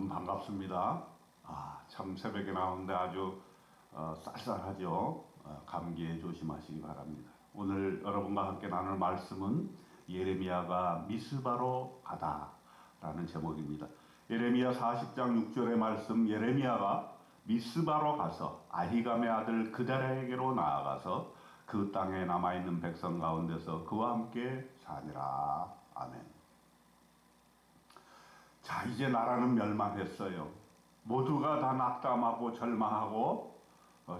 여러분 반갑습니다. 참 새벽에 나오는데 아주 쌀쌀하죠. 감기에 조심하시기 바랍니다. 오늘 여러분과 함께 나눌 말씀은 예레미야가 미스바로 가다라는 제목입니다. 예레미야 40장 6절의 말씀, 예레미야가 미스바로 가서 아히감의 아들 그다랴에게로 나아가서 그 땅에 남아있는 백성 가운데서 그와 함께 사니라. 아멘. 자, 이제 나라는 멸망했어요. 모두가 다 낙담하고 절망하고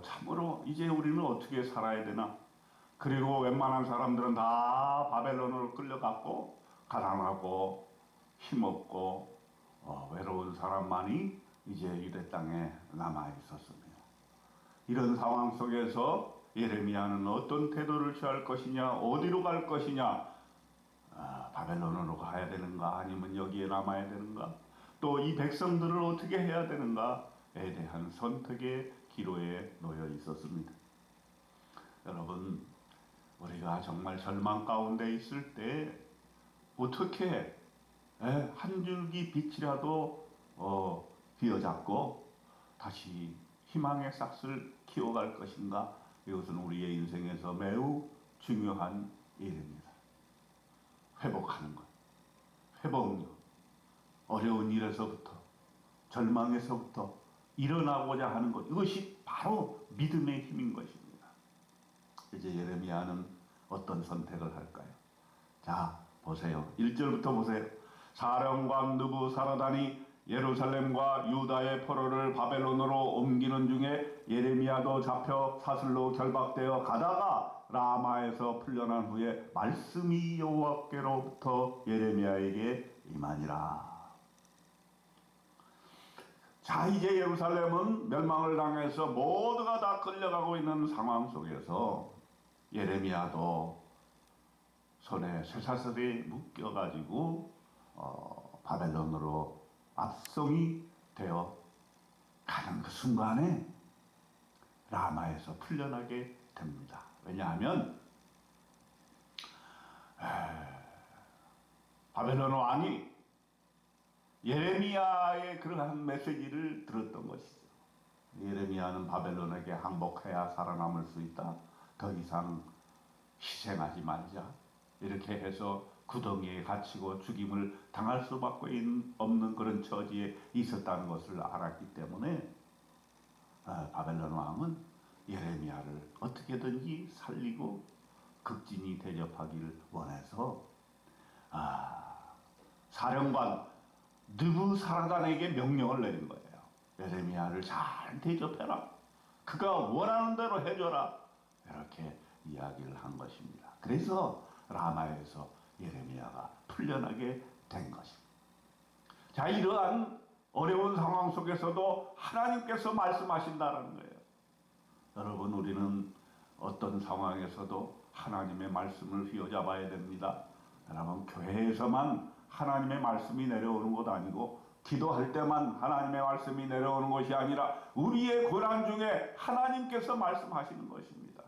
참으로 이제 우리는 어떻게 살아야 되나? 그리고 웬만한 사람들은 다 바벨론으로 끌려갔고 가난하고 힘없고 외로운 사람만이 이제 유대 땅에 남아 있었습니다. 이런 상황 속에서 예레미야는 어떤 태도를 취할 것이냐, 어디로 갈 것이냐, 바벨론으로 가야 되는가 아니면 여기에 남아야 되는가, 또 이 백성들을 어떻게 해야 되는가에 대한 선택의 기로에 놓여 있었습니다. 여러분, 우리가 정말 절망 가운데 있을 때 어떻게 한 줄기 빛이라도 휘어잡고 다시 희망의 싹을 키워갈 것인가, 이것은 우리의 인생에서 매우 중요한 일입니다. 회복하는 것, 회복력, 어려운 일에서부터, 절망에서부터 일어나고자 하는 것, 이것이 바로 믿음의 힘인 것입니다. 이제 예레미야는 어떤 선택을 할까요? 자, 보세요. 1절부터 보세요. 사령관 느부사라단이 예루살렘과 유다의 포로를 바벨론으로 옮기는 중에 예레미야도 잡혀 사슬로 결박되어 가다가 라마에서 풀려난 후에 말씀이 여호와께로부터 예레미야에게 임하니라. 자, 이제 예루살렘은 멸망을 당해서 모두가 다 끌려가고 있는 상황 속에서 예레미야도 손에 쇠사슬이 묶여가지고 바벨론으로 압송이 되어 가는 그 순간에 라마에서 풀려나게 됩니다. 왜냐하면 바벨론 왕이 예레미야의 그러한 메시지를 들었던 것이죠. 예레미야는 바벨론에게 항복해야 살아남을 수 있다. 더 이상 희생하지 말자. 이렇게 해서 구덩이에 갇히고 죽임을 당할 수밖에 없는 그런 처지에 있었다는 것을 알았기 때문에 바벨론 왕은 예레미야를 어떻게든지 살리고 극진히 대접하기를 원해서 사령관 느부사라단에게 명령을 내린 거예요. 예레미야를 잘 대접해라. 그가 원하는 대로 해줘라. 이렇게 이야기를 한 것입니다. 그래서 라마에서 예레미야가 풀려나게 된 것입니다. 자, 이러한 어려운 상황 속에서도 하나님께서 말씀하신다는 거예요. 여러분, 우리는 어떤 상황에서도 하나님의 말씀을 휘어잡아야 됩니다. 여러분, 교회에서만 하나님의 말씀이 내려오는 것 아니고 기도할 때만 하나님의 말씀이 내려오는 것이 아니라 우리의 고난 중에 하나님께서 말씀하시는 것입니다.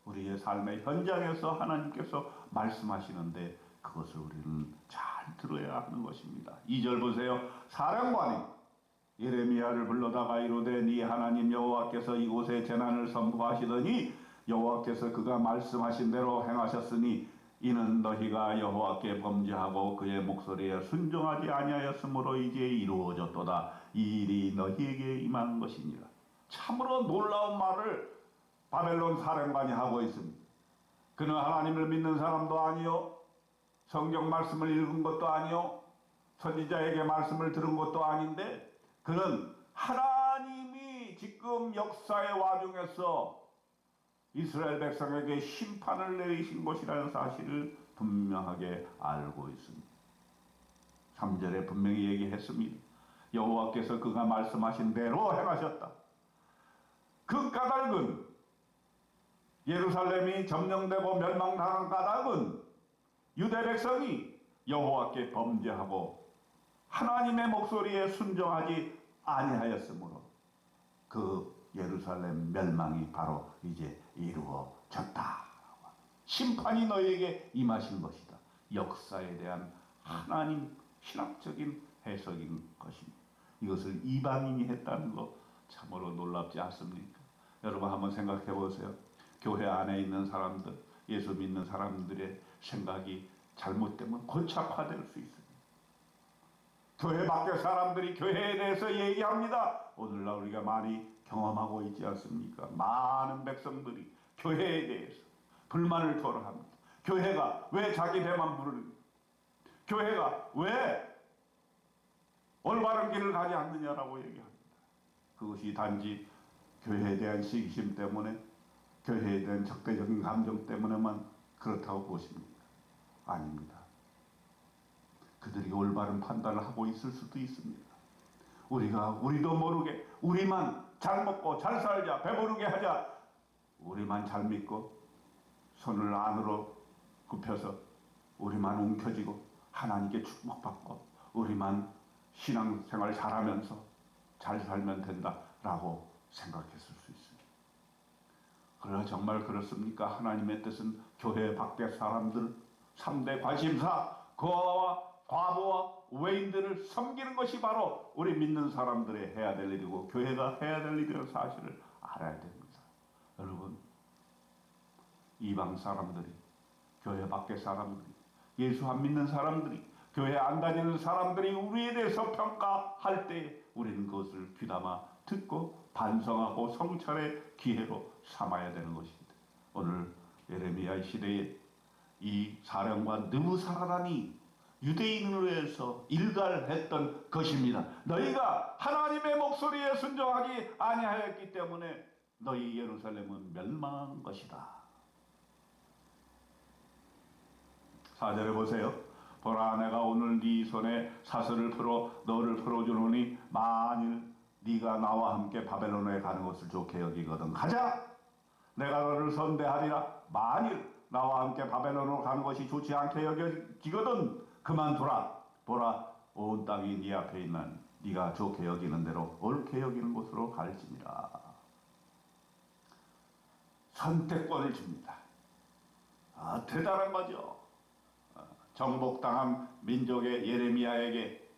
우리의 삶의 현장에서 하나님께서 말씀하시는데 그것을 우리는 잘 들어야 하는 것입니다. 2절 보세요. 사령관이 예레미야를 불러다가 이르되 네 하나님 여호와께서 이곳에 재난을 선포하시더니 여호와께서 그가 말씀하신 대로 행하셨으니 이는 너희가 여호와께 범죄하고 그의 목소리에 순종하지 아니하였으므로 이제 이루어졌도다. 이 일이 너희에게 임한 것이니라. 참으로 놀라운 말을 바벨론 사령관이 하고 있습니다. 그는 하나님을 믿는 사람도 아니요, 성경 말씀을 읽은 것도 아니요, 선지자에게 말씀을 들은 것도 아닌데 그는 하나님이 지금 역사의 와중에서 이스라엘 백성에게 심판을 내리신 것이라는 사실을 분명하게 알고 있습니다. 3절에 분명히 얘기했습니다. 여호와께서 그가 말씀하신 대로 행하셨다. 그 까닭은, 예루살렘이 점령되고 멸망당한 까닭은 유대 백성이 여호와께 범죄하고 하나님의 목소리에 순종하지 아니하였으므로 그 예루살렘 멸망이 바로 이제 이루어졌다. 심판이 너에게 임하신 것이다. 역사에 대한 하나님 신학적인 해석인 것입니다. 이것을 이방인이 했다는 거 참으로 놀랍지 않습니까? 여러분 한번 생각해 보세요. 교회 안에 있는 사람들, 예수 믿는 사람들의 생각이 잘못되면 고착화될 수 있습니다. 교회 밖의 사람들이 교회에 대해서 얘기합니다. 오늘날 우리가 많이 경험하고 있지 않습니까? 많은 백성들이 교회에 대해서 불만을 토로합니다. 교회가 왜 자기 배만 부르는, 교회가 왜 올바른 길을 가지 않느냐라고 얘기합니다. 그것이 단지 교회에 대한 시기심 때문에, 교회에 대한 적대적인 감정 때문에만 그렇다고 보십니까? 아닙니다. 그들이 올바른 판단을 하고 있을 수도 있습니다. 우리도 모르게 우리만 잘 먹고 잘 살자, 배부르게 하자, 우리만 잘 믿고 손을 안으로 굽혀서 우리만 움켜쥐고 하나님께 축복받고 우리만 신앙생활 잘하면서 잘 살면 된다라고 생각했을 수 있습니다. 그러나 정말 그렇습니까? 하나님의 뜻은 교회 밖의 사람들, 3대 관심사, 고아와 과부와 외인들을 섬기는 것이 바로 우리 믿는 사람들의 해야 될 일이고 교회가 해야 될 일이라는 사실을 알아야 됩니다. 여러분, 이방 사람들이, 교회 밖의 사람들이, 예수 안 믿는 사람들이, 교회 안 다니는 사람들이 우리에 대해서 평가할 때 우리는 그것을 귀담아 듣고 반성하고 성찰의 기회로 삼아야 되는 것입니다. 오늘 예레미야 시대에 이 사령관 느부사라단이 유대인을 위해서 일갈했던 것입니다. 너희가 하나님의 목소리에 순종하기 아니하였기 때문에 너희 예루살렘은 멸망한 것이다. 4절에 보세요. 보라, 내가 오늘 네 손에 사슬을 풀어 너를 풀어주노니 만일 네가 나와 함께 바벨론에 가는 것을 좋게 여기거든 가자. 내가 너를 선대하리라. 만일 나와 함께 바벨론으로 가는 것이 좋지 않게 여겨지거든 그만두라. 보라, 온 땅이 네 앞에 있는 네가 좋게 여기는 대로 옳게 여기는 곳으로 갈지니라. 선택권을 줍니다. 대단한 거죠. 정복당한 민족의 예레미야에게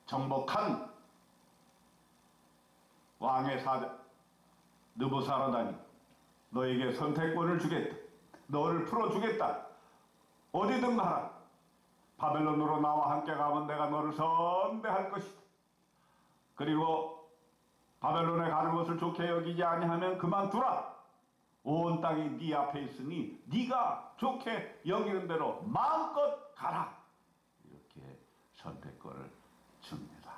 정복한 왕의 사자 느부사라단이 너에게 선택권을 주겠다. 너를 풀어주겠다. 어디든 가라. 바벨론으로 나와 함께 가면 내가 너를 선대할 것이다. 그리고 바벨론에 가는 것을 좋게 여기지 아니하면 그만두라. 온 땅이 네 앞에 있으니 네가 좋게 여기는 대로 마음껏 가라. 이렇게 선택권을 줍니다.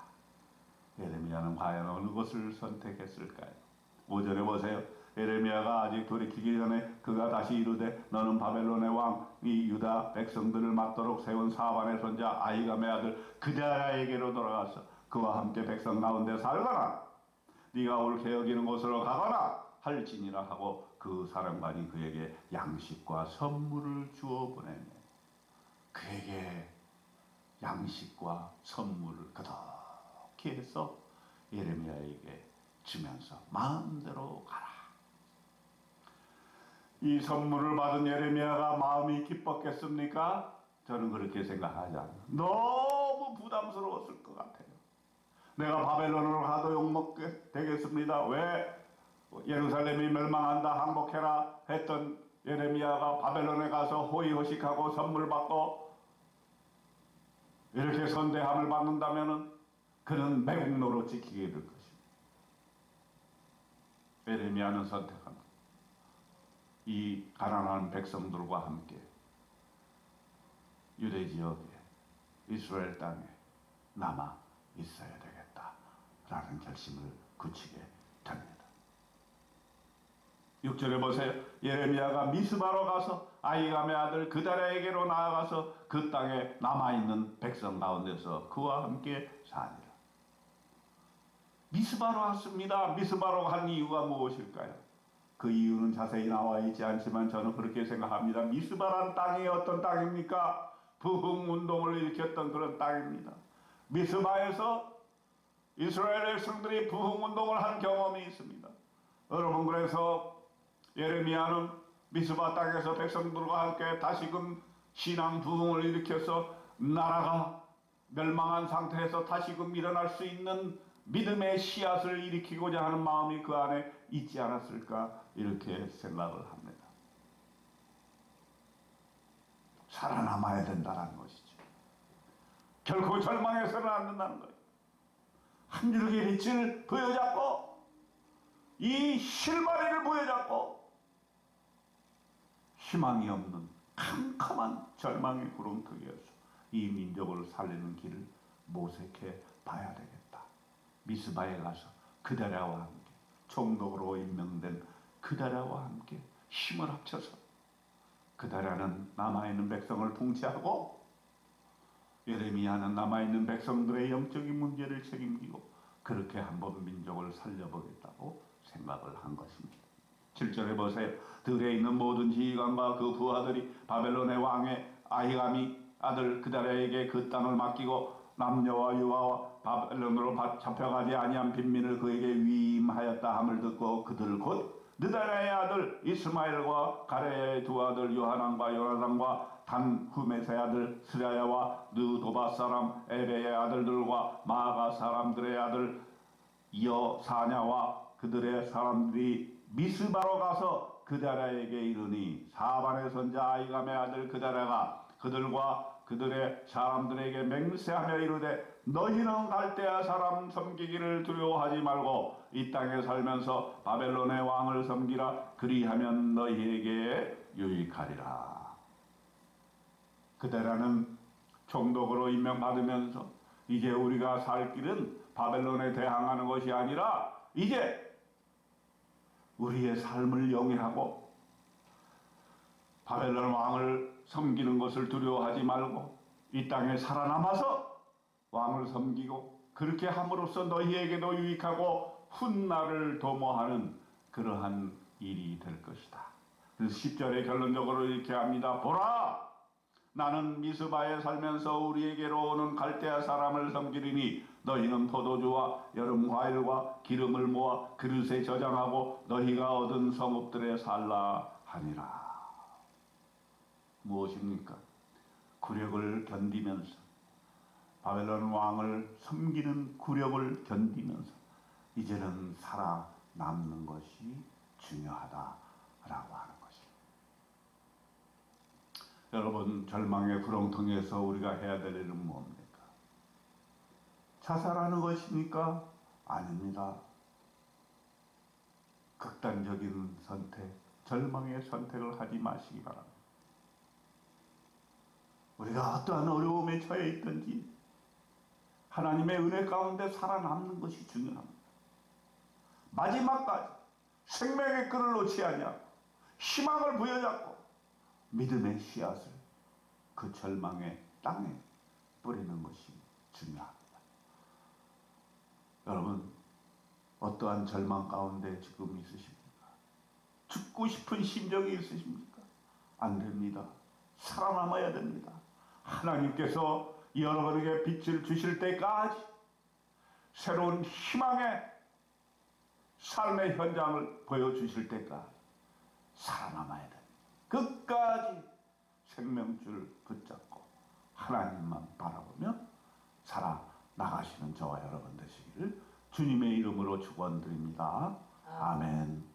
예레미야는 과연 어느 것을 선택했을까요? 5절에 보세요. 예레미야가 아직 돌이키기 전에 그가 다시 이르되 너는 바벨론의 왕이 유다 백성들을 맞도록 세운 사반의 손자 아히감의 아들 그다야에게로 돌아가서 그와 함께 백성 가운데 살거나 네가 옳게 여기는 곳으로 가거나 할지니라 하고 그 사령관이 그에게 양식과 선물을 주어 보내며 그에게 양식과 선물을 그렇게 해서 예레미야에게 주면서 마음대로 가라. 이 선물을 받은 예레미야가 마음이 기뻤겠습니까? 저는 그렇게 생각하지 않아요. 너무 부담스러웠을 것 같아요. 내가 바벨론으로 가도 욕먹게 되겠습니다. 왜? 예루살렘이 멸망한다 항복해라 했던 예레미야가 바벨론에 가서 호의호식하고 선물 받고 이렇게 선대함을 받는다면 그는 매국노로 지키게 될 것입니다. 예레미야는 선택합니다. 이 가난한 백성들과 함께 유대 지역에 이스라엘 땅에 남아 있어야 되겠다라는 결심을 굳히게 됩니다. 6절에 보세요. 예레미야가 미스바로 가서 아히감의 아들 그다랴에게로 나아가서 그 땅에 남아있는 백성 가운데서 그와 함께 사니라. 미스바로 왔습니다. 미스바로 간 이유가 무엇일까요? 그 이유는 자세히 나와 있지 않지만 저는 그렇게 생각합니다. 미스바란 땅이 어떤 땅입니까? 부흥운동을 일으켰던 그런 땅입니다. 미스바에서 이스라엘 백성들이 부흥운동을 한 경험이 있습니다. 여러분, 그래서 예레미야는 미스바 땅에서 백성들과 함께 다시금 신앙 부흥을 일으켜서 나라가 멸망한 상태에서 다시금 일어날 수 있는 믿음의 씨앗을 일으키고자 하는 마음이 그 안에 있지 않았을까 이렇게 생각을 합니다. 살아남아야 된다는 것이죠. 결코 절망해서는 안 된다는 거예요. 한 줄기의 빛을 부여잡고 이 실마리를 부여잡고 희망이 없는 캄캄한 절망의 구렁텅이에서 이 민족을 살리는 길을 모색해 봐야 되겠다. 미스바에 가서 그다랴와 함께 총독으로 임명된 그다랴와 함께 힘을 합쳐서 그다랴는 남아있는 백성을 통치하고 예레미야는 남아있는 백성들의 영적인 문제를 책임지고 그렇게 한번 민족을 살려보겠다고 생각을 한 것입니다. 7절에 보세요. 들에 있는 모든 지휘관과 그 부하들이 바벨론의 왕의 아히감이 아들 그다랴에게 그 땅을 맡기고 남녀와 유아와 바벨론으로 잡혀가지 아니한 빈민을 그에게 위임하였다 함을 듣고 그들 곧 느다랴의 아들 이스마엘과 가레야의 두 아들 요하난과 요나단과 단후메스의 아들 스라야와 느도바 사람 에베의 아들들과 마가 사람들의 아들 여사냐와 그들의 사람들이 미스바로 가서 그다랴에게 이르니 사반의 선자 아히감의 아들 그다랴가 그들과 그들의 사람들에게 맹세하며 이르되 너희는 갈대아 사람 섬기기를 두려워하지 말고 이 땅에 살면서 바벨론의 왕을 섬기라. 그리하면 너희에게 유익하리라. 그다랴는 총독으로 임명받으면서 이제 우리가 살 길은 바벨론에 대항하는 것이 아니라 이제 우리의 삶을 영위하고 바벨론 왕을 섬기는 것을 두려워하지 말고 이 땅에 살아남아서 왕을 섬기고 그렇게 함으로써 너희에게도 유익하고 훗날을 도모하는 그러한 일이 될 것이다. 그래서 10절에 결론적으로 이렇게 합니다. 보라! 나는 미스바에 살면서 우리에게로 오는 갈대아 사람을 섬기리니 너희는 포도주와 여름 과일과 기름을 모아 그릇에 저장하고 너희가 얻은 성읍들에 살라 하니라. 무엇입니까? 굴욕을 견디면서 바벨론 왕을 섬기는 굴욕을 견디면서 이제는 살아남는 것이 중요하다라고 하는 것입니다. 여러분, 절망의 구렁텅이에서 우리가 해야 될 일은 뭡니까? 자살하는 것입니까? 아닙니다. 극단적인 선택, 절망의 선택을 하지 마시기 바랍니다. 우리가 어떠한 어려움에 처해 있든지 하나님의 은혜 가운데 살아남는 것이 중요합니다. 마지막까지 생명의 끈을 놓지 아니하고 희망을 부여잡고 믿음의 씨앗을 그 절망의 땅에 뿌리는 것이 중요합니다. 여러분, 어떠한 절망 가운데 지금 있으십니까? 죽고 싶은 심정이 있으십니까? 안 됩니다. 살아남아야 됩니다. 하나님께서 여러분에게 빛을 주실 때까지 새로운 희망의 삶의 현장을 보여주실 때까지 살아남아야 됩니다. 끝까지 생명줄 붙잡고 하나님만 바라보며 살아나가시는 저와 여러분 되시기를 주님의 이름으로 축원드립니다. 아멘.